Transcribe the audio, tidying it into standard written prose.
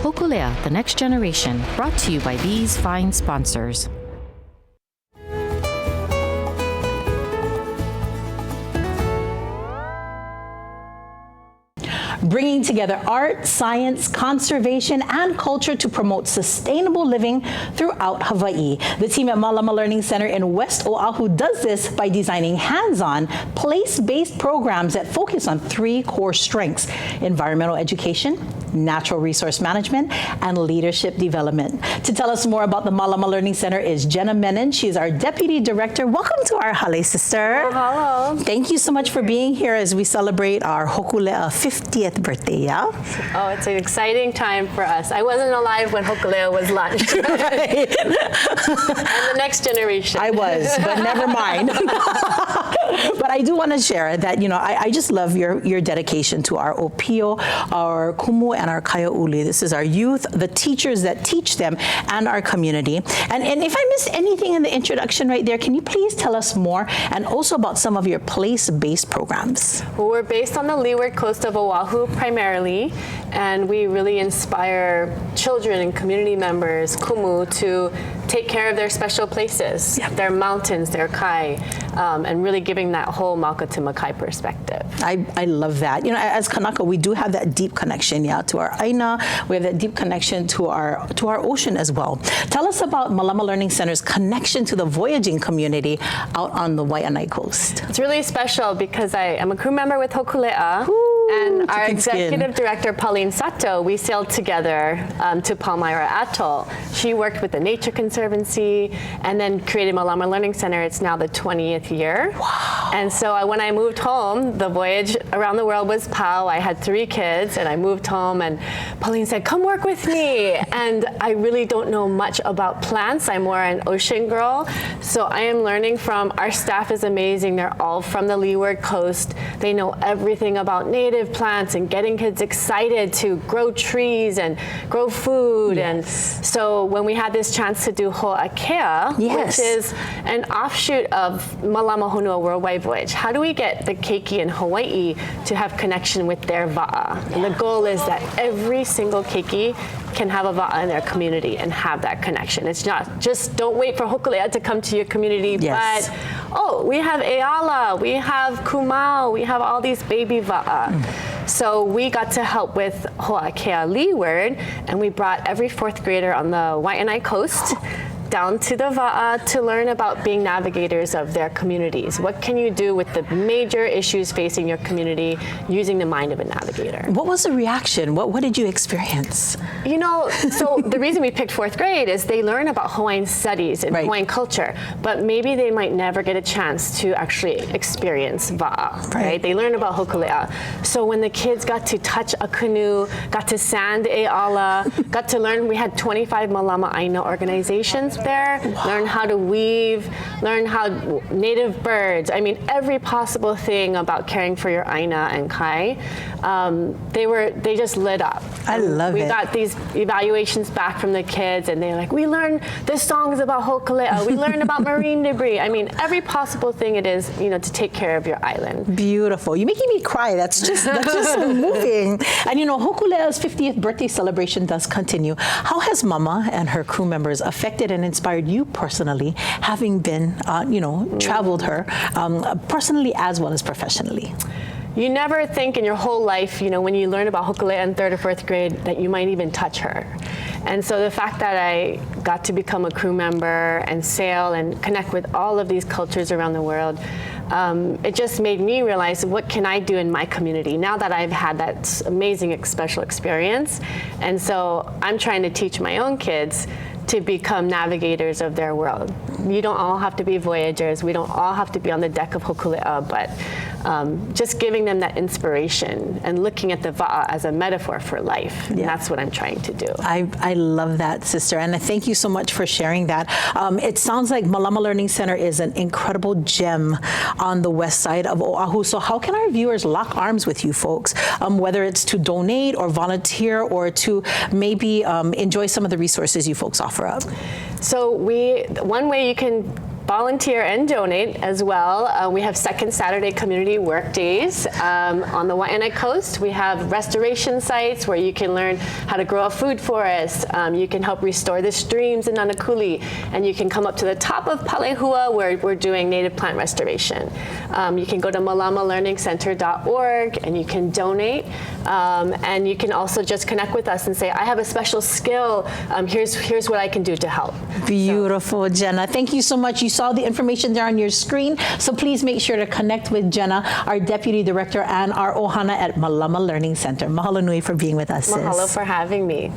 Hokulea, the next generation, brought to you by these fine sponsors. Bringing together art, science, conservation, and culture to promote sustainable living throughout Hawaii. The team at Malama Learning Center in West Oahu does this by designing hands-on, place-based programs that focus on 3 core strengths: environmental education, natural resource management, and leadership development. To tell us more about the Malama Learning Center is Jenna Menen. She's our Deputy Director. Welcome to our hale, sister. Oh, hello. Thank you so much for being here as we celebrate our Hokulea 50th birthday, yeah? Oh, it's an exciting time for us. I wasn't alive when Hokulea was launched. Right. And the next generation. I was, but never mind. But I do want to share that, you know, I just love your dedication to our opio, our kumu, and our kaiauli. This is our youth, the teachers that teach them, and our community. And if I missed anything in the introduction right there, can you please tell us more, and also about some of your place-based programs? Well, we're based on the leeward coast of Oahu primarily, and we really inspire children and community members, kumu, to take care of their special places, their mountains, their kai, and really giving that whole Mauka to Makai perspective. I love that. You know, as Kanaka, we do have that deep connection, to our ʻāina. We have that deep connection to our ocean as well. Tell us about Malama Learning Center's connection to the voyaging community out on the Waianae coast. It's really special because I am a crew member with Hokulea. And our executive director, Pauline Sato, we sailed together to Palmyra Atoll. She worked with the Nature Conservancy and then created Malama Learning Center. It's now the 20th year. Wow. And so when I moved home, the voyage around the world was POW. I had 3 kids and I moved home and Pauline said, come work with me. And I really don't know much about plants. I'm more an ocean girl. So I am learning from, our staff is amazing. They're all from the leeward coast. They know everything about native plants and getting kids excited to grow trees and grow food. And so when we had this chance to do Hokulea, which is an offshoot of Malama Honua Worldwide Voyage, how do we get the keiki in Hawaii to have connection with their va'a? And the goal is that every single keiki can have a va'a in their community and have that connection. It's not just don't wait for Hokulea to come to your community, but we have ʻeala, we have kumau, we have all these baby va'a. So we got to help with Hokulea Leeward, and we brought every 4th grader on the Waianae coast down to the va'a to learn about being navigators of their communities. What can you do with the major issues facing your community using the mind of a navigator? What was the reaction? What did you experience? You know, so the reason we picked 4th grade is they learn about Hawaiian studies and Hawaiian culture, but maybe they might never get a chance to actually experience va'a, right? They learn about Hokulea. So when the kids got to touch a canoe, got to sand ʻeala, got to learn, we had 25 Malama ʻāina organizations there, learn how to weave, learn how native birds, I mean every possible thing about caring for your ʻāina and kai. They just lit up. I love it. We got these evaluations back from the kids and they're like, we learned the songs about Hokulea, we learned about marine debris. I mean every possible thing it is, to take care of your island. Beautiful. You're making me cry. That's just so moving. And Hokulea's 50th birthday celebration does continue. How has Mama and her crew members affected and inspired you personally, having been, traveled her personally as well as professionally? You never think in your whole life, when you learn about Hokulea in 3rd or 4th grade, that you might even touch her. And so the fact that I got to become a crew member and sail and connect with all of these cultures around the world, it just made me realize, what can I do in my community now that I've had that amazing special experience? And so I'm trying to teach my own kids to become navigators of their world. You don't all have to be voyagers. We don't all have to be on the deck of Hokulea, but just giving them that inspiration and looking at the va'a as a metaphor for life. And that's what I'm trying to do. I love that, sister, and I thank you so much for sharing that. It sounds like Malama Learning Center is an incredible gem on the west side of Oahu. So how can our viewers lock arms with you folks, whether it's to donate or volunteer or to maybe enjoy some of the resources you folks offer up? So one way you can volunteer and donate as well. We have second Saturday community work days. On the ʻāina coast, we have restoration sites where you can learn how to grow a food forest. You can help restore the streams in Nanakuli, and you can come up to the top of Palehua where we're doing native plant restoration. You can go to malamalearningcenter.org and you can donate, and you can also just connect with us and say, I have a special skill, here's what I can do to help. Beautiful, Jenna. Thank you so much. You saw the information there on your screen, so please make sure to connect with Jenna, our Deputy Director and our Ohana at Malama Learning Center. Mahalo nui for being with us, sis. Mahalo for having me.